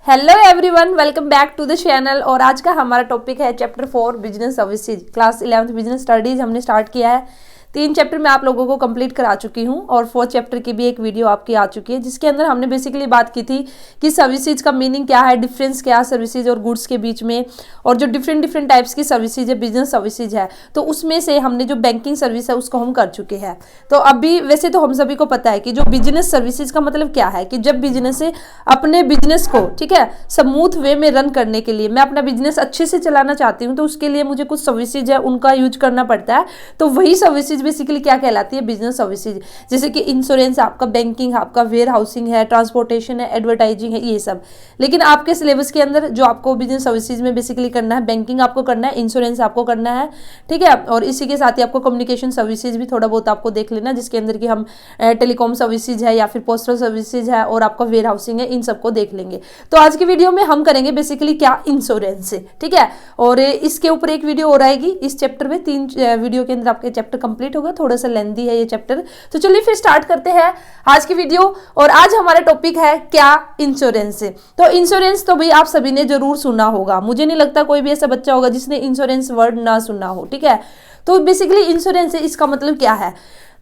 Hello everyone, welcome back to the channel. और आज का हमारा टॉपिक है chapter 4 business services. Class 11th business studies हमने स्टार्ट किया है। 3 चैप्टर मैं आप लोगों को कंप्लीट करा चुकी हूं और 4th चैप्टर की भी एक वीडियो आपकी आ चुकी है, जिसके अंदर हमने बेसिकली बात की थी कि सर्विसेज का मीनिंग क्या है, डिफरेंस क्या है सर्विसेज और गुड्स के बीच में, और जो डिफरेंट टाइप्स की सर्विसेज है, बिजनेस सर्विसेज है, तो उसमें से हमने जो बैंकिंग सर्विस है उसको हम कर चुके हैं। तो अभी वैसे तो हम सभी को पता है कि जो बिजनेस सर्विसेज का मतलब क्या है, कि जब बिजनेस से अपने बिजनेस को ठीक है स्मूथ वे में रन करने के लिए, मैं अपना बिजनेस अच्छे से चलाना चाहती हूँ, तो उसके लिए मुझे कुछ सर्विसेज है उनका यूज करना पड़ता है। तो वही सर्विसेज बेसिकली क्या कहलाती है, बिजनेस सर्विसेज। जैसे कि इंश्योरेंस आपका, बैंकिंग आपका, वेयर हाउसिंग है, ट्रांसपोर्टेशन है, एडवर्टाइजिंग है, ये सब। लेकिन आपके सिलेबस के अंदर जो आपको बिजनेस सर्विसेज में बेसिकली करना है, बैंकिंग आपको करना है, इंश्योरेंस आपको करना है, ठीक है। और इसी के साथ ही आपको कम्युनिकेशन सर्विसेज भी थोड़ा बहुत आपको देख लेना, जिसके अंदर कि हम टेलीकॉम सर्विसेज है या फिर पोस्टल सर्विसेज है और आपका वेयर हाउसिंग है, इन सबको देख लेंगे। तो आज की वीडियो में हम करेंगे बेसिकली क्या, इंश्योरेंस से, ठीक है। और इसके ऊपर एक वीडियो और आएगी इस चैप्टर में। 3 वीडियो के अंदर आपके चैप्टर कंप्लीट होगा। थोड़ा सा लेंथी है ये चैप्टर, तो चलिए फिर स्टार्ट करते हैं आज की वीडियो। और आज हमारा टॉपिक है क्या, इंश्योरेंस से। तो इंश्योरेंस तो भाई आप सभी ने जरूर सुना होगा, मुझे नहीं लगता कोई भी ऐसा बच्चा होगा जिसने इंश्योरेंस वर्ड ना सुना हो, ठीक है। तो बेसिकली इंश्योरेंस है, इसका मतलब क्या है।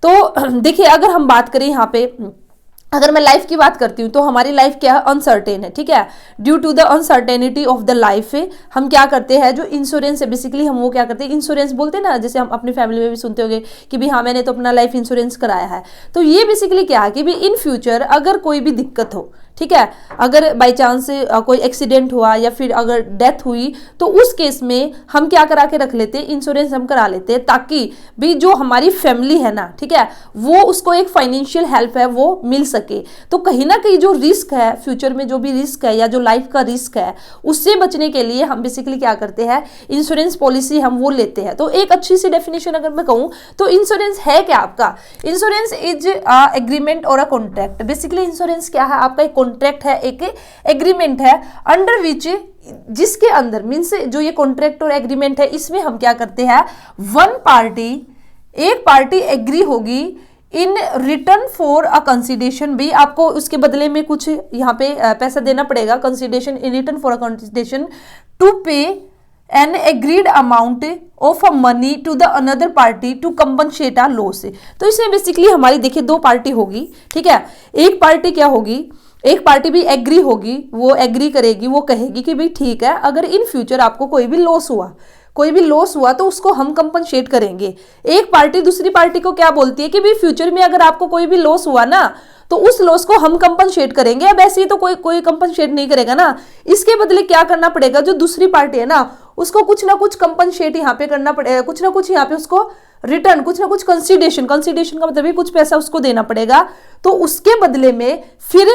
तो देखिए, अगर हम बात करें यहाँ पे, अगर मैं लाइफ की बात करती हूँ तो हमारी लाइफ क्या है, अनसर्टेन है, ठीक है। Due to the uncertainty of the life हम क्या करते हैं, जो इंश्योरेंस है बेसिकली हम वो क्या करते हैं, इंश्योरेंस बोलते हैं ना। जैसे हम अपनी फैमिली में भी सुनते होंगे कि भी हाँ मैंने तो अपना लाइफ इंश्योरेंस कराया है। तो ये बेसिकली क्या है कि भी इन फ्यूचर अगर कोई भी दिक्कत हो, ठीक है, अगर बाई चांस कोई एक्सीडेंट हुआ या फिर अगर डेथ हुई, तो उस केस में हम क्या करा के रख लेते हैं, इंश्योरेंस हम करा लेते हैं, ताकि भी जो हमारी फैमिली है ना, ठीक है, वो उसको एक फाइनेंशियल हेल्प है वो मिल सके। तो कहीं ना कहीं जो रिस्क है फ्यूचर में, जो भी रिस्क है या जो लाइफ का रिस्क है, उससे बचने के लिए हम बेसिकली क्या करते हैं, इंश्योरेंस पॉलिसी हम वो लेते हैं। तो एक अच्छी सी डेफिनेशन अगर मैं कहूँ तो इंश्योरेंस है क्या आपका, इंश्योरेंस इज एग्रीमेंट और अ कॉन्ट्रैक्ट। बेसिकली इंश्योरेंस क्या है, आपका एक कॉन्ट्रैक्ट है, एक एग्रीमेंट है, अंडर विच, जिसके अंदर मीन्स जो ये कॉन्ट्रैक्ट और एग्रीमेंट है, इसमें हम क्या करते हैं, एक पार्टी एग्री होगी इन रिटर्न फॉर अ कंसिडरेशन। भी आपको उसके बदले में कुछ यहाँ पे पैसा देना पड़ेगा, consideration in return for a consideration to pay an agreed amount of a money to the another party to compensate a loss. तो इसमें बेसिकली हमारी देखिए 2 पार्टी होगी, ठीक है। एक पार्टी क्या होगी, एक पार्टी भी एग्री होगी, वो एग्री करेगी, वो कहेगी कि भाई ठीक है, अगर इन फ्यूचर आपको कोई भी लॉस हुआ तो उसको हम कंपनसेट करेंगे। एक पार्टी दूसरी पार्टी को क्या बोलती है कि भाई फ्यूचर में अगर आपको कोई भी लॉस हुआ ना, तो उस लॉस को हम कंपनसेट करेंगे। अब ऐसे ही तो कोई कंपनसेट नहीं करेगा ना, इसके बदले क्या करना पड़ेगा, जो दूसरी पार्टी है ना उसको कुछ ना कुछ कंपनसेट यहाँ पे करना पड़ेगा, कुछ ना कुछ यहाँ पे उसको रिटर्न, कुछ ना कुछ कंसिडरेशन का मतलब कुछ पैसा उसको देना पड़ेगा। तो उसके बदले में फिर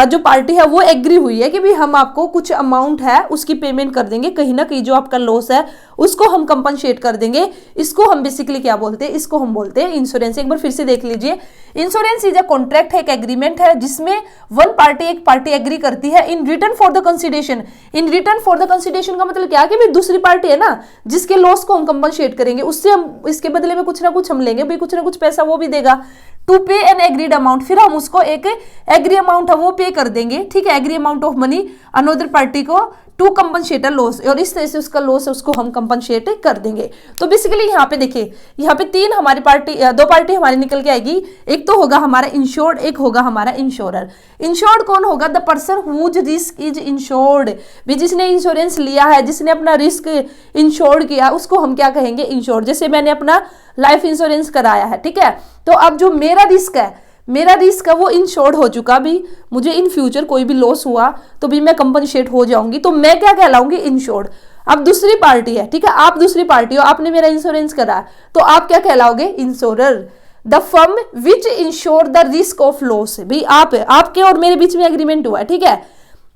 जो पार्टी है वो एग्री हुई है कि भाई हम आपको कुछ अमाउंट है उसकी पेमेंट कर देंगे, कहीं ना कहीं जो आपका लॉस है उसको हम कंपनसेट कर देंगे। इसको हम बेसिकली क्या बोलते हैं, इसको हम बोलते हैं इंश्योरेंस। एक बार फिर से देख लीजिए, इंश्योरेंस इज अ कॉन्ट्रैक्ट है, एक एग्रीमेंट है, जिसमें एक पार्टी एग्री करती है इन return for the consideration. In return for the consideration का मतलब क्या है कि भाई दूसरी पार्टी है ना जिसके लॉस को हम कंपनसेट करेंगे, उससे हम इसके बदले में कुछ ना कुछ हम लेंगे, भाई कुछ ना कुछ पैसा वो भी देगा, to pay an agreed amount. फिर हम उसको एक एग्री अमाउंट है वो पे कर देंगे, ठीक है, agree amount of money another party को टू कंपनसेट अ लॉस, और इस तरह से उसका लॉस है उसको हम कंपनसेट कर देंगे। तो बेसिकली यहाँ पे देखिए, यहाँ पे 2 पार्टी हमारी निकल के आएगी। एक तो होगा हमारा इंश्योर्ड, एक होगा हमारा इंश्योरर। इंश्योर्ड कौन होगा, the person whose risk is insured. भी जिसने इंश्योरेंस लिया है, जिसने अपना रिस्क इंश्योर्ड किया, उसको हम क्या कहेंगे, इंश्योर्ड। जैसे मैंने अपना लाइफ इंश्योरेंस कराया है, ठीक है, तो अब जो मेरा रिस्क है वो इंश्योर्ड हो चुका। भी मुझे इन फ्यूचर कोई भी लॉस हुआ तो भी मैं कंपनसेट हो जाऊंगी, तो मैं क्या कहलाऊंगी, इंश्योर्ड। अब दूसरी पार्टी है, ठीक है, आप दूसरी पार्टी हो, आपने मेरा इंश्योरेंस करा, तो आप क्या कहलाओगे, insurer. The firm which insure the risk of loss. भाई आपके और मेरे बीच में एग्रीमेंट हुआ है, ठीक है,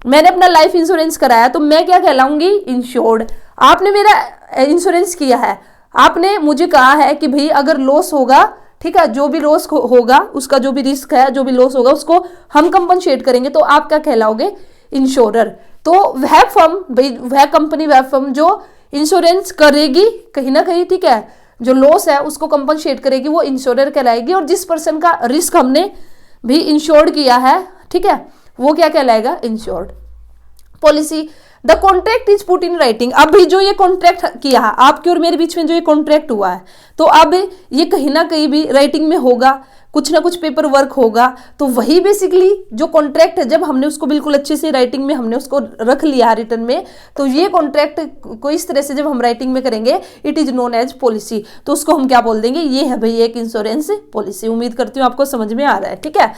मैंने अपना लाइफ इंश्योरेंस कराया, तो मैं क्या कहलाऊंगी, इंश्योर्ड। आपने मेरा इंश्योरेंस किया है, आपने मुझे कहा है कि भाई अगर लॉस होगा, ठीक है, जो भी लॉस होगा उसका जो भी रिस्क है, जो भी लॉस होगा उसको हम कंपनसेट करेंगे, तो आप क्या कहलाओगे, इंश्योरर। तो वह फर्म, भाई वह कंपनी, वह फर्म जो इंश्योरेंस करेगी कहीं ना कहीं, ठीक है, जो लॉस है उसको कंपनसेट करेगी, वो इंश्योरर कहलाएगी। और जिस पर्सन का रिस्क हमने भी इंश्योर्ड किया है, ठीक है, वो क्या कहलाएगा, insured. Policy the contract is put in writing. अभी जो ये कॉन्ट्रैक्ट किया है आपके और मेरे बीच में, जो ये कॉन्ट्रैक्ट हुआ है, तो अब ये कहीं ना कहीं भी राइटिंग में होगा, कुछ ना कुछ पेपर वर्क होगा। तो वही बेसिकली जो कॉन्ट्रैक्ट है, जब हमने उसको बिल्कुल अच्छे से राइटिंग में हमने उसको रख लिया है रिटर्न में, तो ये कॉन्ट्रैक्ट को इस तरह से जब हम राइटिंग में करेंगे, it is known as policy. तो उसको हम क्या बोल देंगे, ये है भाई एक इंश्योरेंस पॉलिसी। उम्मीद करती हूँ आपको समझ में आ रहा है, ठीक है।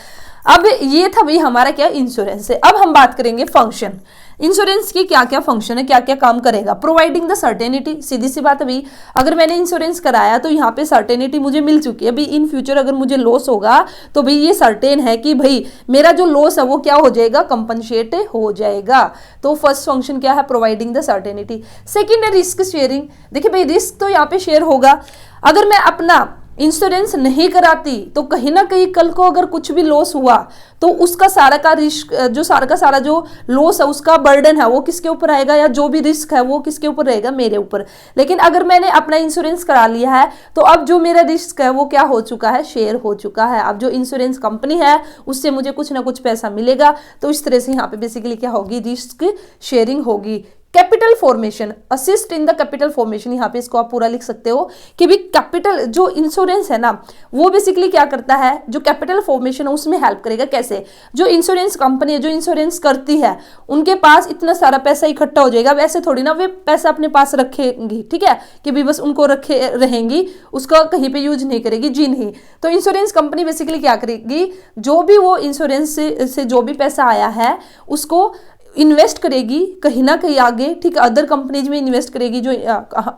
अब ये था भाई हमारा क्या, इंश्योरेंस है। अब हम बात करेंगे फंक्शन। इंश्योरेंस की क्या क्या फंक्शन है, क्या क्या काम करेगा। प्रोवाइडिंग द सर्टेनिटी, सीधी सी बात है भाई, अगर मैंने इंश्योरेंस कराया तो यहाँ पे सर्टेनिटी मुझे मिल चुकी है। अभी इन फ्यूचर अगर मुझे लॉस होगा तो भाई ये सर्टेन है कि भाई मेरा जो लॉस है वो क्या हो जाएगा, कंपनसेट हो जाएगा। तो फर्स्ट फंक्शन क्या है, प्रोवाइडिंग द सर्टेनिटी। सेकेंड है रिस्क शेयरिंग। देखिए भाई रिस्क तो यहाँ पे शेयर होगा। अगर मैं अपना इंश्योरेंस नहीं कराती तो कहीं ना कहीं कल को अगर कुछ भी लॉस हुआ तो उसका सारा का रिस्क, जो सारा का सारा जो लॉस है उसका बर्डन है वो किसके ऊपर आएगा, या जो भी रिस्क है वो किसके ऊपर रहेगा, मेरे ऊपर। लेकिन अगर मैंने अपना इंश्योरेंस करा लिया है तो अब जो मेरा रिस्क है वो क्या हो चुका है, शेयर हो चुका है। अब जो इंश्योरेंस कंपनी है उससे मुझे कुछ ना कुछ पैसा मिलेगा। तो इस तरह से यहाँ पे बेसिकली क्या होगी, रिस्क शेयरिंग होगी। Capital formation, assist in the capital formation, यहाँ पे इसको आप पूरा लिख सकते हो कि भी कैपिटल, जो इंश्योरेंस है ना वो बेसिकली क्या करता है, जो कैपिटल फॉर्मेशन है उसमें हेल्प करेगा। कैसे, जो इंश्योरेंस कंपनी है, जो इंश्योरेंस करती है, उनके पास इतना सारा पैसा इकट्ठा हो जाएगा। वैसे थोड़ी ना वे पैसा अपने पास रखेंगी, ठीक है, कि भी बस उनको रखे रहेंगी, उसका कहीं पे यूज नहीं करेगी, जी नहीं। तो इंश्योरेंस कंपनी बेसिकली क्या करेगी, जो भी वो इंश्योरेंस से जो भी पैसा आया है उसको इन्वेस्ट करेगी कहीं ना कहीं आगे, ठीक है, अदर कंपनीज में इन्वेस्ट करेगी। जो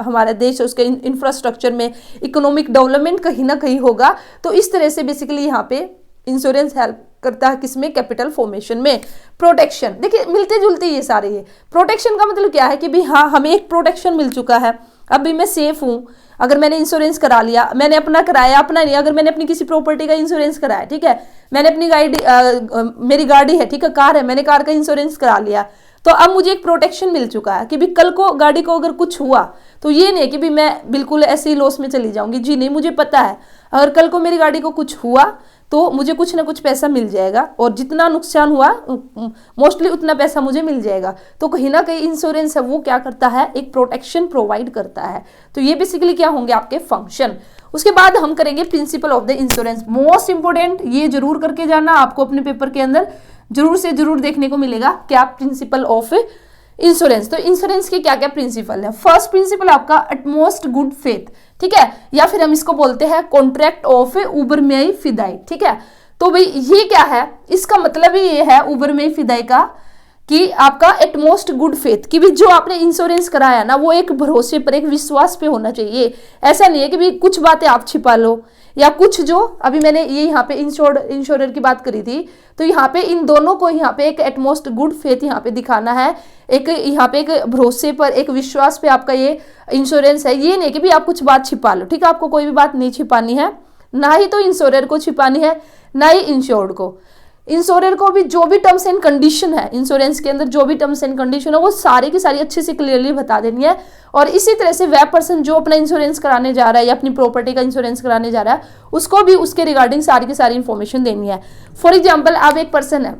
हमारा देश है उसके इंफ्रास्ट्रक्चर में, इकोनॉमिक डेवलपमेंट कहीं ना कहीं होगा। तो इस तरह से बेसिकली यहाँ पे इंश्योरेंस हेल्प करता है किसमें, कैपिटल फॉर्मेशन में। प्रोटेक्शन, देखिए मिलते जुलते ये सारे है। प्रोटेक्शन का मतलब क्या है कि भाई हाँ हमें एक प्रोटेक्शन मिल चुका है, अब भी मैं सेफ हूँ। अगर मैंने इंश्योरेंस करा लिया, मैंने अपना कराया, अपना नहीं, अगर मैंने अपनी किसी प्रॉपर्टी का इंश्योरेंस कराया, ठीक है, मैंने अपनी मेरी गाड़ी है, ठीक है, कार है, मैंने कार का इंश्योरेंस करा लिया, तो अब मुझे एक प्रोटेक्शन मिल चुका है कि भी कल को गाड़ी को अगर कुछ हुआ तो ये नहीं है कि भी मैं बिल्कुल ऐसे ही लॉस में चली जाऊंगी, जी नहीं, मुझे पता है अगर कल को मेरी गाड़ी को कुछ हुआ तो मुझे कुछ ना कुछ पैसा मिल जाएगा, और जितना नुकसान हुआ मोस्टली उतना पैसा मुझे मिल जाएगा। तो कहीं ना कहीं इंश्योरेंस है वो क्या करता है, एक प्रोटेक्शन प्रोवाइड करता है। तो ये बेसिकली क्या होंगे आपके फंक्शन। उसके बाद हम करेंगे principle of the insurance. Most important, ये जरूर करके जाना, आपको अपने पेपर के अंदर जरूर से जरूर देखने को मिलेगा, क्या प्रिंसिपल ऑफ इंश्योरेंस। तो इंश्योरेंस के क्या क्या प्रिंसिपल है। फर्स्ट प्रिंसिपल आपका अटमोस्ट गुड फेथ, ठीक है, या फिर हम इसको बोलते हैं कॉन्ट्रैक्ट ऑफ उबरमेई फिदाई, ठीक है। तो भाई ये क्या है, इसका मतलब ही ये है उबरमेई फिदाई का कि आपका एटमोस्ट गुड फेथ, कि भी जो आपने इंश्योरेंस कराया ना वो एक भरोसे पर, एक विश्वास पे होना चाहिए। ऐसा नहीं है कि भी कुछ बातें आप छिपा लो, या कुछ जो अभी मैंने ये यहाँ पे इंश्योरर की बात करी थी, तो यहाँ पे इन दोनों को यहाँ पे एक एटमोस्ट गुड फेथ यहाँ पे दिखाना है, एक यहाँ पे एक भरोसे पर, एक विश्वास पे आपका ये इंश्योरेंस है। ये नहीं कि भी आप कुछ बात छिपा लो, ठीक है, आपको कोई भी बात नहीं छिपानी है, ना ही तो इंश्योरर को छिपानी है, ना ही इंश्योर्ड को। इंश्योरर को भी जो भी टर्म्स एंड कंडीशन है इंश्योरेंस के अंदर, जो भी टर्म्स एंड कंडीशन है वो सारी की सारी अच्छे से क्लियरली बता देनी है। और इसी तरह से वह पर्सन जो अपना इंश्योरेंस कराने जा रहा है या अपनी प्रॉपर्टी का इंश्योरेंस कराने जा रहा है उसको भी उसके रिगार्डिंग सारी की सारी इंफॉर्मेशन देनी है। फॉर एग्जाम्पल, अब एक पर्सन है,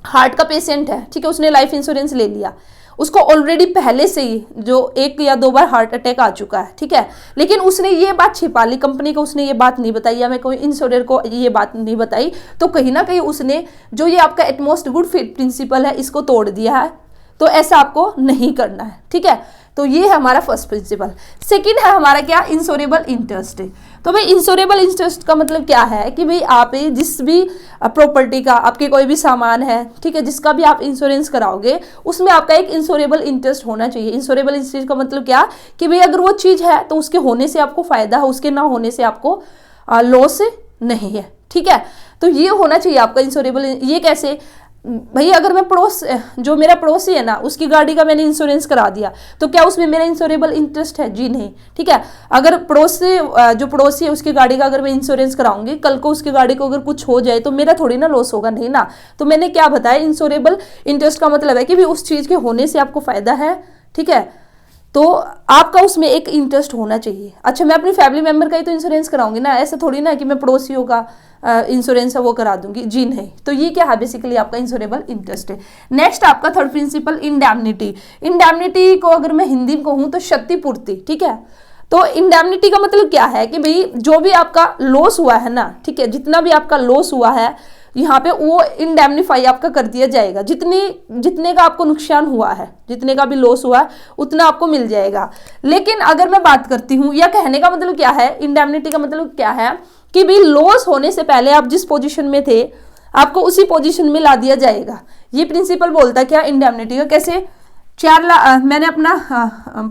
हार्ट का पेशेंट है, ठीक है, उसने लाइफ इंश्योरेंस ले लिया, उसको ऑलरेडी पहले से ही जो 1 या 2 बार हार्ट अटैक आ चुका है, ठीक है, लेकिन उसने ये बात छिपा ली, कंपनी को उसने ये बात नहीं बताई, या मैं कोई इंश्योरर को ये बात नहीं बताई, तो कहीं ना कहीं उसने जो ये आपका एटमोस्ट गुड फेथ प्रिंसिपल है इसको तोड़ दिया है। तो ऐसा आपको नहीं करना है, ठीक है। तो ये है हमारा फर्स्ट प्रिंसिपल। सेकंड है हमारा क्या, इंश्योरेबल इंटरेस्ट। तो भाई इंश्योरेबल इंटरेस्ट का मतलब क्या है कि भाई आप जिस भी प्रॉपर्टी का, आपके कोई भी सामान है, ठीक है, जिसका भी आप इंश्योरेंस कराओगे उसमें आपका एक इंश्योरेबल इंटरेस्ट होना चाहिए। इंश्योरेबल इंटरेस्ट का मतलब क्या कि भाई अगर वो चीज़ है तो उसके होने से आपको फायदा है, उसके ना होने से आपको लॉस नहीं है, ठीक है। तो ये होना चाहिए आपका इंश्योरेबल। ये कैसे भाई, अगर मैं जो मेरा पड़ोसी है ना उसकी गाड़ी का मैंने इंश्योरेंस करा दिया तो क्या उसमें मेरा इंश्योरेबल इंटरेस्ट है, जी नहीं, ठीक है। अगर जो पड़ोसी है उसकी गाड़ी का अगर मैं इंश्योरेंस कराऊंगी, कल को उसकी गाड़ी को अगर कुछ हो जाए तो मेरा थोड़ी ना लॉस होगा, नहीं ना। तो मैंने क्या बताया, इंश्योरेबल इंटरेस्ट का मतलब है कि भी उस चीज़ के होने से आपको फायदा है, ठीक है, तो आपका उसमें एक इंटरेस्ट होना चाहिए। अच्छा, मैं अपनी फैमिली मेंबर का ही तो इंश्योरेंस कराऊंगी ना, ऐसा थोड़ी ना कि मैं पड़ोसियों का इंश्योरेंस है वो करा दूंगी, जी नहीं। तो ये क्या है, बेसिकली आपका इंश्योरेबल इंटरेस्ट है। नेक्स्ट आपका थर्ड प्रिंसिपल इंडेमनिटी। इंडेमनिटी को अगर मैं हिंदी में कहूँ तो क्षतिपूर्ति, ठीक है। तो इंडेमनिटी का मतलब क्या है कि भाई जो भी आपका लॉस हुआ है ना, ठीक है, जितना भी आपका लॉस हुआ है यहाँ पे वो इंडेमनीफाई आपका कर दिया जाएगा। जितने का आपको नुकसान हुआ है, जितने का भी लॉस हुआ है उतना आपको मिल जाएगा। लेकिन अगर मैं बात करती हूँ, या कहने का मतलब क्या है, इंडेमनिटी का मतलब क्या है कि भाई लॉस होने से पहले आप जिस पोजीशन में थे आपको उसी पोजीशन में ला दिया जाएगा। ये प्रिंसिपल बोलता है क्या, इंडेमनिटी का। कैसे, 4 लाख मैंने अपना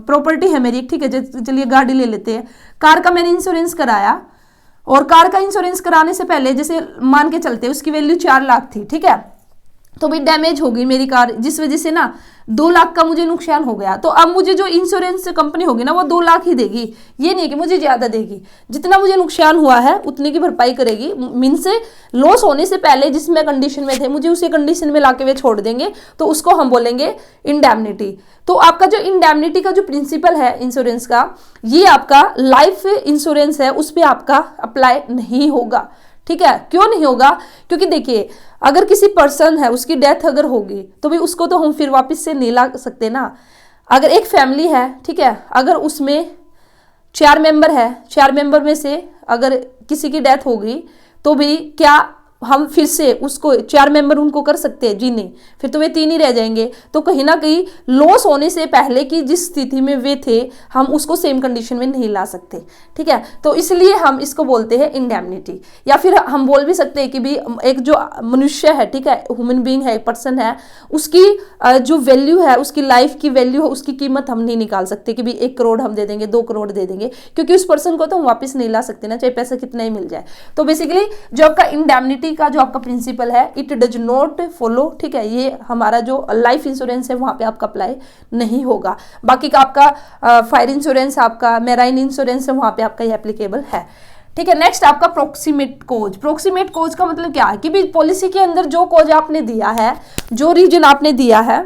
प्रॉपर्टी है मेरी, ठीक है, चलिए गाड़ी ले लेते हैं, कार का मैंने इंश्योरेंस कराया, और कार का इंश्योरेंस कराने से पहले जैसे मान के चलते उसकी वैल्यू 4 लाख थी, ठीक है। तो भी डैमेज हो गई मेरी कार, जिस वजह से ना 2 लाख का मुझे नुकसान हो गया। तो अब मुझे जो इंश्योरेंस कंपनी होगी ना वो 2 लाख ही देगी, ये नहीं कि मुझे ज्यादा देगी। जितना मुझे नुकसान हुआ है उतने की भरपाई करेगी। मीन्स लॉस होने से पहले जिस मैं कंडीशन में थे मुझे उसी कंडीशन में लाके वे छोड़ देंगे, तो उसको हम बोलेंगे इंडेमनिटी। तो आपका जो इंडेमनिटी का जो प्रिंसिपल है इंश्योरेंस का, ये आपका लाइफ इंश्योरेंस है उस पर आपका अप्लाई नहीं होगा, ठीक है। क्यों नहीं होगा, क्योंकि देखिए अगर किसी पर्सन है उसकी डेथ अगर होगी तो भी उसको तो हम फिर वापस से नहीं ला सकते ना। अगर एक फैमिली है, ठीक है, अगर उसमें 4 मेंबर है, 4 मेंबर में से अगर किसी की डेथ होगी तो भी क्या हम फिर से उसको 4 मेंबर उनको कर सकते हैं, जी नहीं, फिर तो वे 3 ही रह जाएंगे। तो कहीं ना कहीं लॉस होने से पहले की जिस स्थिति में वे थे हम उसको सेम कंडीशन में नहीं ला सकते, ठीक है। तो इसलिए हम इसको बोलते हैं इंडेमनिटी। या फिर हम बोल भी सकते हैं कि भी एक जो मनुष्य है, ठीक है, ह्यूमन बीइंग है, पर्सन है, उसकी जो वैल्यू है, उसकी लाइफ की वैल्यू है, उसकी कीमत हम नहीं निकाल सकते कि भी 1 करोड़ हम दे देंगे, 2 करोड़ दे देंगे, क्योंकि उस पर्सन को तो हम वापस नहीं ला सकते ना, चाहे पैसा कितना ही मिल जाए। तो बेसिकली जो आपका इंडेमनिटी का जो आपका प्रिंसिपल है, इट डज नॉट फॉलो, ठीक है, ये हमारा जो लाइफ इंश्योरेंस है वहां पे आपका अप्लाई नहीं होगा। बाकी का आपका फायर इंश्योरेंस, आपका मैराइन इंश्योरेंस है, वहां पे आपका ये एप्लीकेबल है, ठीक है। नेक्स्ट आपका प्रोक्सीमेट कोज। प्रोक्सीमेट कोज का मतलब क्या है कि भी पॉलिसी के अंदर जो कोज आपने दिया है, जो रीजन आपने दिया है,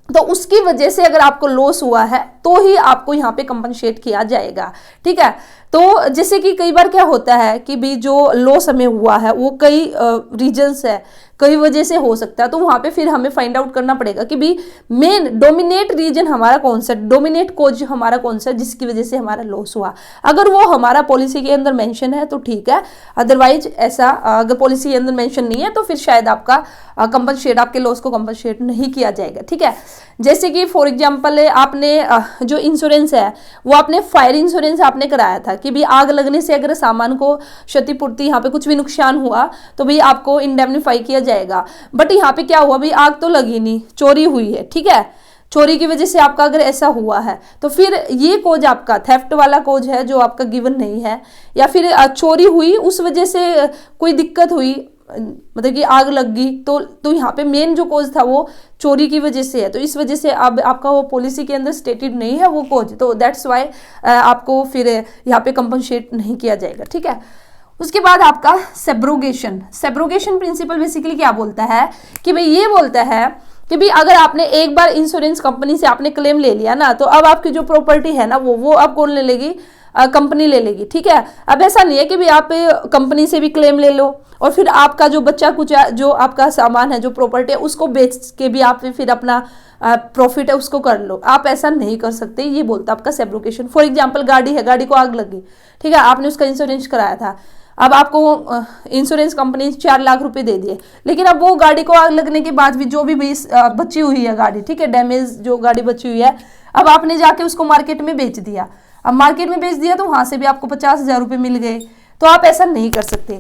तो उसकी वजह से अगर आपको लॉस हुआ है तो ही आपको यहाँ पे कंपनसेट किया जाएगा, ठीक है। तो जैसे कि कई बार क्या होता है कि भी जो लॉस हमें हुआ है वो कई रीजन्स है, कई वजह से हो सकता है, तो वहां पे फिर हमें फाइंड आउट करना पड़ेगा कि भी मेन डोमिनेट रीजन हमारा कौन सा, डोमिनेट कोज हमारा कौन सा जिसकी वजह से हमारा लॉस हुआ। अगर वो हमारा पॉलिसी के अंदर मेंशन है तो ठीक है, अदरवाइज ऐसा अगर पॉलिसी के अंदर मेंशन नहीं है तो फिर शायद आपका कंपनसेट, आपके लॉस को कंपनसेट नहीं किया जाएगा, ठीक है। जैसे कि फॉर एग्जाम्पल आपने जो इंश्योरेंस है वो आपने फायर इंश्योरेंस आपने कराया था कि भी आग लगने से अगर सामान को क्षतिपूर्ति, यहाँ पे कुछ भी नुकसान हुआ तो भी आपको इंडेमनीफाई किया जाएगा। बट यहाँ पे क्या हुआ, भी आग तो लगी नहीं, चोरी हुई है, ठीक है, चोरी की वजह से आपका अगर ऐसा हुआ है तो फिर ये कोज आपका थेफ्ट वाला कोज है जो आपका गिवन नहीं है, या फिर चोरी हुई उस वजह से कोई दिक्कत हुई, मतलब कि आग लग गई, तो यहाँ पे मेन जो कोज था वो चोरी की वजह से है, तो इस वजह से अब आपका वो पॉलिसी के अंदर स्टेटेड नहीं है वो कोज, तो दैट्स वाई आपको फिर यहाँ पे कंपनसेट नहीं किया जाएगा, ठीक है। उसके बाद आपका सेब्रोगेशन। सेब्रोगेशन प्रिंसिपल बेसिकली क्या बोलता है कि भाई ये बोलता है कि भाई अगर आपने एक बार इंश्योरेंस कंपनी से आपने क्लेम ले लिया ना, तो अब आपकी जो प्रॉपर्टी है ना वो अब कौन ले लेगी, कंपनी ले लेगी, ठीक है। अब ऐसा नहीं है कि भाई आप कंपनी से भी क्लेम ले लो और फिर आपका जो बच्चा कुछ जो आपका सामान है, जो प्रॉपर्टी है, उसको बेच के भी आप फिर अपना प्रॉफिट है उसको कर लो, आप ऐसा नहीं कर सकते, ये बोलता है आपका सेब्रोगेशन। फॉर एग्जाम्पल गाड़ी है, गाड़ी को आग लगी, ठीक है, आपने उसका इंश्योरेंस कराया था, अब आपको इंश्योरेंस कंपनी 4 लाख रुपए दे दिए, लेकिन अब वो गाड़ी को आग लगने के बाद भी जो भी बची हुई है गाड़ी, ठीक है, डैमेज जो गाड़ी बची हुई है, अब आपने जाके उसको मार्केट में बेच दिया। अब मार्केट में बेच दिया तो वहां से भी आपको 50,000 रुपए मिल गए, तो आप ऐसा नहीं कर सकते।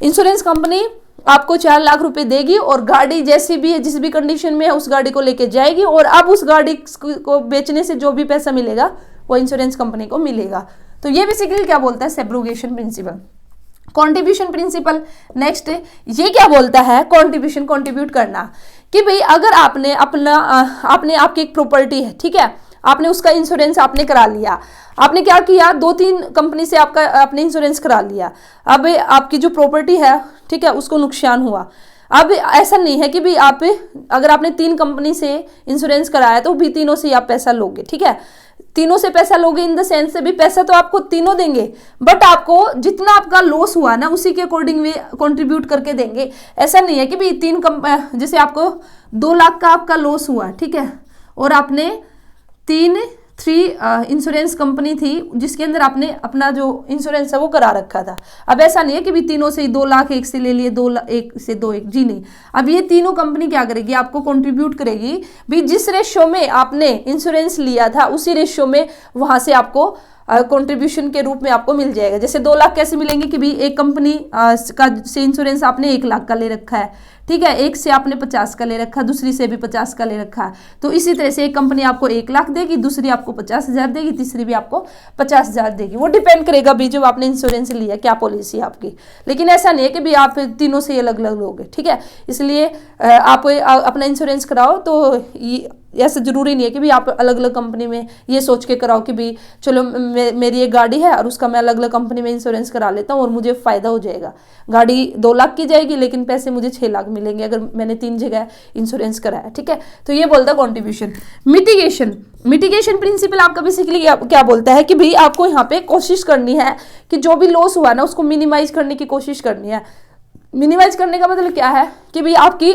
इंश्योरेंस कंपनी आपको 4 लाख रुपए देगी और गाड़ी जैसी भी है, जिस भी कंडीशन में है, उस गाड़ी को लेके जाएगी और अब उस गाड़ी को बेचने से जो भी पैसा मिलेगा वो इंश्योरेंस कंपनी को मिलेगा। तो ये बेसिकली क्या बोलता है, सेब्रोगेशन प्रिंसिपल। कॉन्ट्रीब्यूशन प्रिंसिपल नेक्स्ट, ये क्या बोलता है, कॉन्ट्रीब्यूशन, कॉन्ट्रीब्यूट करना, कि भाई अगर आपने आपने आपकी एक प्रॉपर्टी है, ठीक है, आपने उसका इंश्योरेंस आपने करा लिया, आपने क्या किया, 2-3 कंपनी से आपने इंश्योरेंस करा लिया, अब आपकी जो प्रॉपर्टी है, ठीक है, उसको नुकसान हुआ। अब ऐसा नहीं है कि भाई आप अगर आपने 3 कंपनी से इंश्योरेंस कराया तो भी तीनों से आप पैसा लोगे, ठीक है, तीनों से पैसा लोगे इन द सेंस से भी पैसा तो आपको तीनों देंगे, बट आपको जितना आपका लॉस हुआ ना उसी के अकॉर्डिंग वे कंट्रीब्यूट करके देंगे। ऐसा नहीं है कि भाई जैसे आपको 2 लाख का आपका लॉस हुआ, ठीक है, और आपने 3 इंश्योरेंस कंपनी थी जिसके अंदर आपने अपना जो इंश्योरेंस है वो करा रखा था। अब ऐसा नहीं है कि भी तीनों से 2 लाख एक से ले लिए, 2 लाख एक से 2 एक, जी नहीं। अब ये तीनों कंपनी क्या करेगी, आपको कंट्रीब्यूट करेगी भी जिस रेशियो में आपने इंश्योरेंस लिया था उसी रेशियो में वहां से आपको कंट्रीब्यूशन के रूप में आपको मिल जाएगा। जैसे 2 लाख कैसे मिलेंगे कि भी एक कंपनी का से इंश्योरेंस आपने 1 लाख का ले रखा है, ठीक है, एक से आपने 50 का ले रखा, दूसरी से भी 50 का ले रखा है, तो इसी तरह से एक कंपनी आपको 1 लाख देगी, दूसरी आपको 50,000 देगी, तीसरी भी आपको 50,000 देगी। वो डिपेंड करेगा भी जब आपने इंश्योरेंस लिया क्या पॉलिसी है आपकी। लेकिन ऐसा नहीं है कि भी आप तीनों से अलग अलग लोगे, ठीक है। इसलिए आप अपना इंश्योरेंस कराओ तो ऐसा जरूरी नहीं है कि भी आप अलग अलग कंपनी में ये सोच के कराओ कि भी चलो मेरी एक गाड़ी है और उसका मैं अलग अलग कंपनी में इंश्योरेंस करा लेता हूँ और मुझे फायदा हो जाएगा। गाड़ी 2 लाख की जाएगी लेकिन पैसे मुझे 6 लाख मिलेंगे अगर मैंने 3 जगह इंश्योरेंस कराया, ठीक है। तो ये बोलता है कॉन्ट्रीब्यूशन। मिटिगेशन प्रिंसिपल आपका बेसिकली क्या बोलता है कि भाई आपको यहाँ पे कोशिश करनी है कि जो भी लॉस हुआ ना उसको मिनिमाइज करने की कोशिश करनी है। मिनिमाइज करने का मतलब क्या है कि भाई आपकी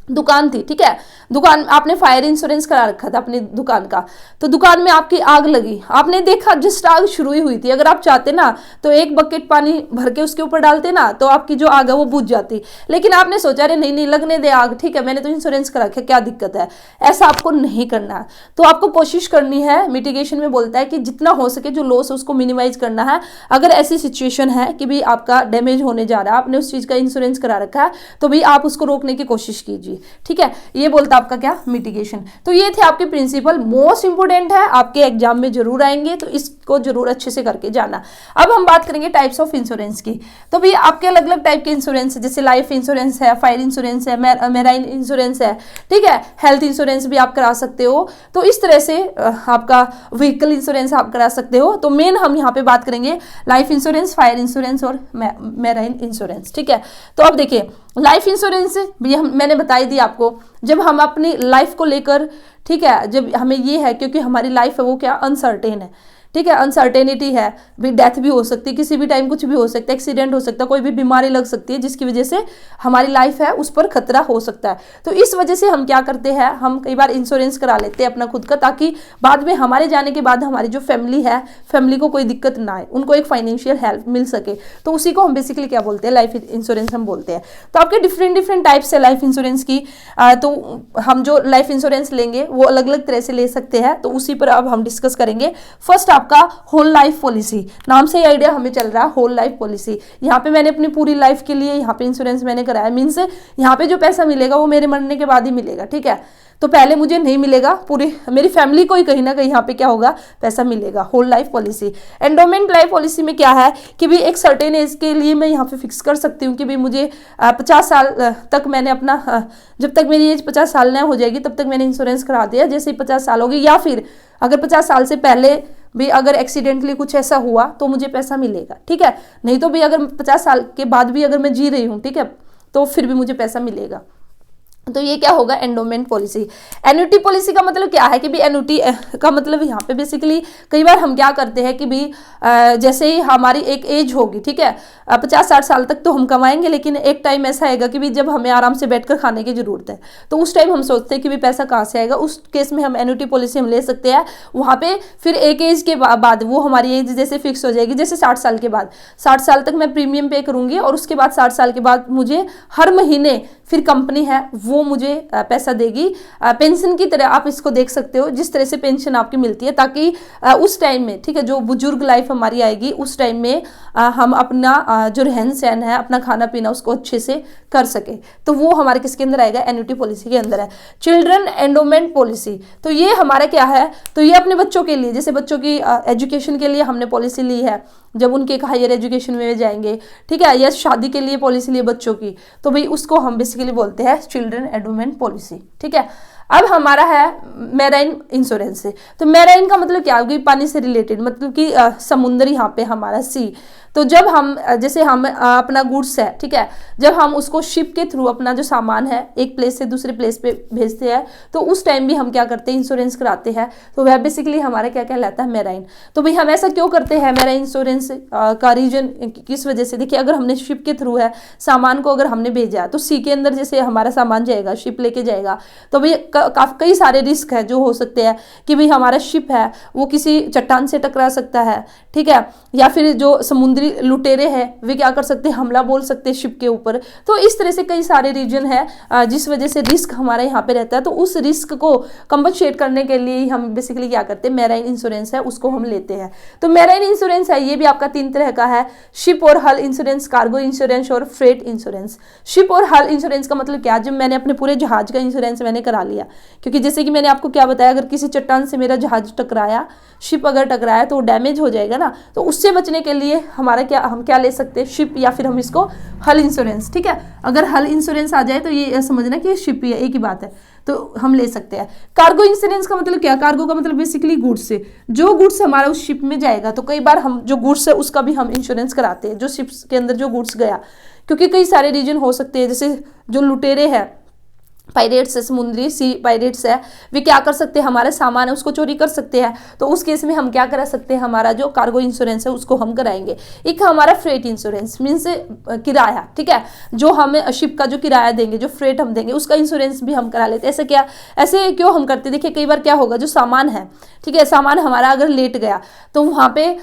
दुकान थी, ठीक है, दुकान आपने फायर इंश्योरेंस करा रखा था अपनी दुकान का, तो दुकान में आपकी आग लगी, आपने देखा जस्ट आग शुरू ही हुई थी, अगर आप चाहते ना तो 1 बकेट पानी भर के उसके ऊपर डालते ना तो आपकी जो आग है वो बुझ जाती। लेकिन आपने सोचा अरे नहीं लगने दे आग, ठीक है, मैंने तो इंश्योरेंस करा रखा, क्या दिक्कत है। ऐसा आपको नहीं करना। तो आपको कोशिश करनी है, मिटिगेशन में बोलता है कि जितना हो सके जो लॉस उसको मिनिमाइज करना है। अगर ऐसी सिचुएशन है कि भाई आपका डैमेज होने जा रहा है, आपने उस चीज का इंश्योरेंस करा रखा है, तो भाई आप उसको रोकने की कोशिश कीजिए, ठीक है। ये बोलता आपका क्या, मिटिगेशन। तो ये थे आपके प्रिंसिपल, मोस्ट इंपोर्टेंट है, आपके एग्जाम में जरूर आएंगे, तो इसको जरूर अच्छे से करके जाना। अब हम बात करेंगे टाइप्स ऑफ इंश्योरेंस की। तो भाई आपके अलग अलग टाइप के इंश्योरेंस है, जैसे लाइफ इंश्योरेंस है, फायर इंश्योरेंस है, मैराइन इंश्योरेंस है, ठीक है, हेल्थ इंश्योरेंस भी आप करा सकते हो। तो इस तरह से आपका व्हीकल इंश्योरेंस आप करा सकते हो। तो मेन हम यहाँ पे बात करेंगे लाइफ इंश्योरेंस, फायर इंश्योरेंस और मैराइन इंश्योरेंस, ठीक है। तो अब देखिए लाइफ इंश्योरेंस मैंने बताई दी आपको, जब हम अपनी लाइफ को लेकर, ठीक है, जब हमें ये है क्योंकि हमारी लाइफ है वो क्या अनसर्टेन है, ठीक है, अनसर्टेनिटी है, भी डेथ भी हो सकती है किसी भी टाइम, कुछ भी हो सकता है, एक्सीडेंट हो सकता है, कोई भी बीमारी लग सकती है जिसकी वजह से हमारी लाइफ है उस पर खतरा हो सकता है। तो इस वजह से हम क्या करते हैं, हम कई बार इंश्योरेंस करा लेते हैं अपना खुद का, ताकि बाद में हमारे जाने के बाद हमारी जो फैमिली है, फैमिली को कोई दिक्कत ना आए, उनको एक फाइनेंशियल हेल्प मिल सके। तो उसी को हम बेसिकली क्या बोलते हैं, लाइफ इंश्योरेंस हम बोलते हैं। तो आपके डिफरेंट टाइप्स है लाइफ इंश्योरेंस की। तो हम जो लाइफ इंश्योरेंस लेंगे वो अलग अलग तरह से ले सकते हैं, तो उसी पर अब हम डिस्कस करेंगे। फर्स्ट आपका होल लाइफ पॉलिसी, नाम से ही आइडिया हमें चल रहा है होल लाइफ पॉलिसी। यहाँ पे मैंने अपनी पूरी लाइफ के लिए यहाँ पे इंश्योरेंस मैंने कराया, मीन्स यहाँ पे जो पैसा मिलेगा वो मेरे मरने के बाद ही मिलेगा, ठीक है। तो पहले मुझे नहीं मिलेगा, पूरी मेरी फैमिली को ही कहीं ना कहीं यहाँ पे क्या होगा, पैसा मिलेगा। Whole life policy. Endowment life policy में क्या है कि भी एक सर्टेन एज के लिए मैं यहाँ पे फिक्स कर सकती हूँ कि भाई मुझे 50 साल तक मैंने अपना, जब तक मेरी एज 50 साल न हो जाएगी तब तक मैंने इंश्योरेंस करा दिया। जैसे ही 50 साल होगी या फिर अगर 50 साल से पहले भी अगर एक्सीडेंटली कुछ ऐसा हुआ तो मुझे पैसा मिलेगा, ठीक है। नहीं तो भी अगर 50 साल के बाद भी अगर मैं जी रही हूँ, ठीक है, तो फिर भी मुझे पैसा मिलेगा। तो ये क्या होगा, एंडोमेंट पॉलिसी। एन्युटी पॉलिसी का मतलब क्या है कि भी एन्युटी का मतलब यहाँ पे बेसिकली कई बार हम क्या करते हैं कि भी जैसे ही हमारी एक एज होगी, ठीक है, 50-60 साल तक तो हम कमाएंगे, लेकिन एक टाइम ऐसा आएगा कि भी जब हमें आराम से बैठकर खाने की जरूरत है, तो उस टाइम हम सोचते हैं कि भी पैसा कहाँ से आएगा। उस केस में हम एन्युटी पॉलिसी हम ले सकते हैं। वहाँ पे फिर एक एज के बाद वो हमारी एज जैसे फिक्स हो जाएगी, जैसे 60 साल के बाद 60 साल तक मैं प्रीमियम पे करूंगी और उसके बाद 60 साल के बाद मुझे हर महीने फिर कंपनी है वो मुझे पैसा देगी। पेंशन की तरह आप इसको देख सकते हो, जिस तरह से पेंशन आपकी मिलती है, ताकि उस टाइम में, ठीक है, जो बुजुर्ग लाइफ हमारी आएगी उस टाइम में हम अपना जो रहन सहन है, अपना खाना पीना उसको अच्छे से कर सके। तो वो हमारे किसके अंदर आएगा, एन्युटी पॉलिसी के अंदर है। चिल्ड्रन एंडोमेंट पॉलिसी, तो ये हमारा क्या है, तो ये अपने बच्चों के लिए, जैसे बच्चों की एजुकेशन के लिए हमने पॉलिसी ली है, जब उनके एक हायर एजुकेशन में जाएंगे, ठीक है, या शादी के लिए पॉलिसी ली बच्चों की, तो भाई उसको हम बेसिकली बोलते हैं चिल्ड्रन एंडोमेंट पॉलिसी, ठीक है। अब हमारा है मैराइन इंश्योरेंस से। तो मैराइन का मतलब क्या होगी, पानी से रिलेटेड, मतलब कि समुद्र यहाँ पे हमारा सी। तो जब हम जैसे हम अपना गुड्स है, ठीक है, जब हम उसको शिप के थ्रू अपना जो सामान है एक प्लेस से दूसरे प्लेस पे भेजते हैं, तो उस टाइम भी हम क्या करते हैं, इंश्योरेंस कराते हैं। तो वह बेसिकली हमारा क्या कहलाता है, मैराइन। तो भाई हम ऐसा क्यों करते हैं मैराइन इंश्योरेंस का रीजन किस वजह से, देखिए अगर हमने शिप के थ्रू है सामान को अगर हमने भेजा है, तो सी के अंदर जैसे हमारा सामान जाएगा, शिप लेके जाएगा, तो भाई कई सारे रिस्क है जो हो सकते हैं कि भाई हमारा शिप है वो किसी चट्टान से टकरा सकता है, ठीक है, या फिर जो समुद्री लुटेरे हैं वे क्या कर सकते हैं, हमला बोल सकते हैं शिप के ऊपर। तो इस तरह से कई सारे रीजन है जिस वजह से रिस्क हमारे यहाँ पे रहता है। तो उस रिस्क को कंपनसेट करने के लिए हम बेसिकली क्या करते हैं, मैराइन इंश्योरेंस है उसको हम लेते हैं। तो मैराइन इंश्योरेंस है ये भी आपका 3 तरह का है, शिप और हल इंश्योरेंस, कार्गो इंश्योरेंस और फ्रेट इंश्योरेंस। शिप और हल इंश्योरेंस का मतलब क्या, जब मैंने अपने पूरे जहाज का इंश्योरेंस मैंने करा लिया, क्योंकि जैसे कि मैंने आपको क्या बताया, अगर किसी चट्टान से मेरा जहाज टकराया, शिप अगर टकराया तो डैमेज हो जाएगा ना, तो उससे बचने के लिए हमारा क्या, हम क्या ले सकते हैं, शिप, या फिर हम इसको हल इंश्योरेंस, ठीक है। अगर हल इंश्योरेंस आ जाए तो ये समझना कि शिप ही है, एक ही बात है, तो हम ले सकते हैं। कार्गो इंश्योरेंस का मतलब क्या, कार्गो का मतलब बेसिकली गुड्स से, जो गुड्स हमारा उस शिप में जाएगा, तो कई बार हम जो गुड्स है उसका भी हम इंश्योरेंस कराते हैं, जो शिप के अंदर जो गुड्स गया, क्योंकि कई सारे रीजन हो सकते हैं, जैसे जो लुटेरे हैं, पायरेट्स है, समुद्री सी पायरेट्स है, वे क्या कर सकते हैं, हमारे सामान है उसको चोरी कर सकते हैं। तो उस केस में हम क्या करा सकते हैं, हमारा जो कार्गो इंश्योरेंस है उसको हम कराएंगे। एक हमारा फ्रेट इंश्योरेंस मीन्स किराया, ठीक है, जो हमें शिप का जो किराया देंगे, जो फ्रेट हम देंगे उसका इंश्योरेंस भी हम करा लेते हैं। ऐसे क्यों हम करते, देखिए कई बार क्या होगा, जो सामान है, ठीक है, सामान हमारा अगर लेट गया, तो वहाँ पे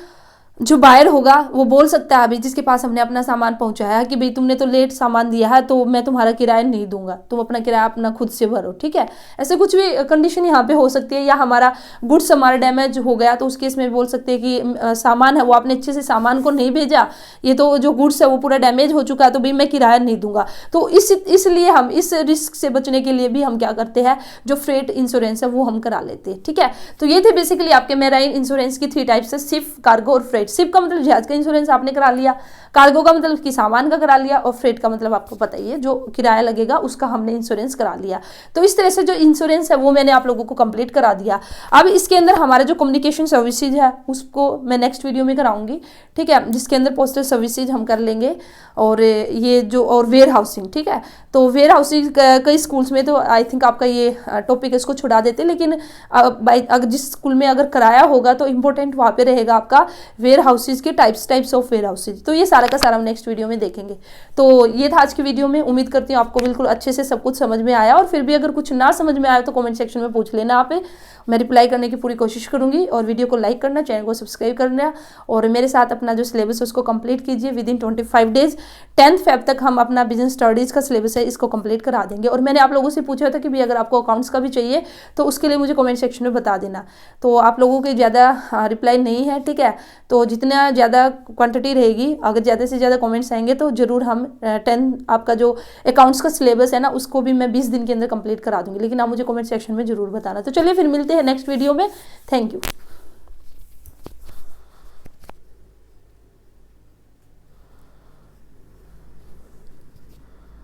जो बायर होगा वो बोल सकता है, अभी जिसके पास हमने अपना सामान पहुंचाया, कि भाई तुमने तो लेट सामान दिया है तो मैं तुम्हारा किराया नहीं दूंगा, तुम अपना किराया अपना खुद से भरो, ठीक है। ऐसे कुछ भी कंडीशन यहाँ पे हो सकती है। या हमारा गुड्स हमारा डैमेज हो गया, तो उस केस में बोल सकते हैं कि सामान है वो आपने अच्छे से सामान को नहीं भेजा, ये तो जो गुड्स है वो पूरा डैमेज हो चुका है, तो भाई मैं किराया नहीं दूंगा। तो इसलिए हम इस रिस्क से बचने के लिए भी हम क्या करते हैं, जो फ्रेट इंश्योरेंस है वो हम करा लेते हैं, ठीक है। तो ये थे बेसिकली आपके मैराइन इंश्योरेंस की 3 टाइप्स है, शिप, कार्गो और फ्रेट। शिप का मतलब जहाज का इंश्योरेंस आपने करा लिया, कार्गो का मतलब कि सामान का करा लिया, और फ्रेट का मतलब आपको पता ही है जो किराया लगेगा उसका हमने इंश्योरेंस करा लिया। तो इस तरह से जो इंश्योरेंस है वो मैंने आप लोगों को कंप्लीट करा दिया। अब इसके अंदर हमारा जो कम्युनिकेशन सर्विसेज है उसको मैं नेक्स्ट वीडियो में कराऊंगी, ठीक है, जिसके अंदर पोस्टल सर्विसेज हम कर लेंगे, और ये जो और वेयर हाउसिंग, ठीक है। तो वेयर हाउसिंग कई स्कूल्स में तो आई थिंक आपका ये टॉपिक इसको छुड़ा देते, लेकिन अगर जिस स्कूल में अगर कराया होगा तो इंपॉर्टेंट वहाँ पे रहेगा आपका वेयर हाउसेज के टाइप्स ऑफ वेयर हाउसेज। तो ये सारा का सारा हम नेक्स्ट वीडियो में देखेंगे। तो ये था आज की वीडियो में, उम्मीद करती हूँ आपको बिल्कुल अच्छे से सब कुछ समझ में आया, और फिर भी अगर कुछ ना समझ में आया तो कमेंट सेक्शन में पूछ लेना, आप मैं रिप्लाई करने की पूरी कोशिश करूंगी। और वीडियो को लाइक करना, चैनल को सब्सक्राइब करना, और मेरे साथ अपना जो सिलेबस है उसको कंप्लीट कीजिए with in 25 days. 10th Feb तक हम अपना बिजनेस स्टडीज का सिलेबस है इसको कंप्लीट करा देंगे। और मैंने आप लोगों से पूछा था कि भी अगर आपको अकाउंट्स का भी चाहिए तो उसके लिए मुझे कमेंट सेक्शन में बता देना। तो आप लोगों के ज़्यादा रिप्लाई नहीं है, ठीक है, तो जितना ज़्यादा क्वांटिटी रहेगी, अगर ज़्यादा से ज़्यादा कमेंट्स आएंगे तो जरूर हम 10 आपका जो अकाउंट्स का सिलेबस है ना उसको भी मैं 20 दिन के अंदर कंप्लीट करा दूंगी, लेकिन आप मुझे कमेंट सेक्शन में जरूर बताना। तो चलिए फिर मिलते हैं नेक्स्ट वीडियो में। Thank you.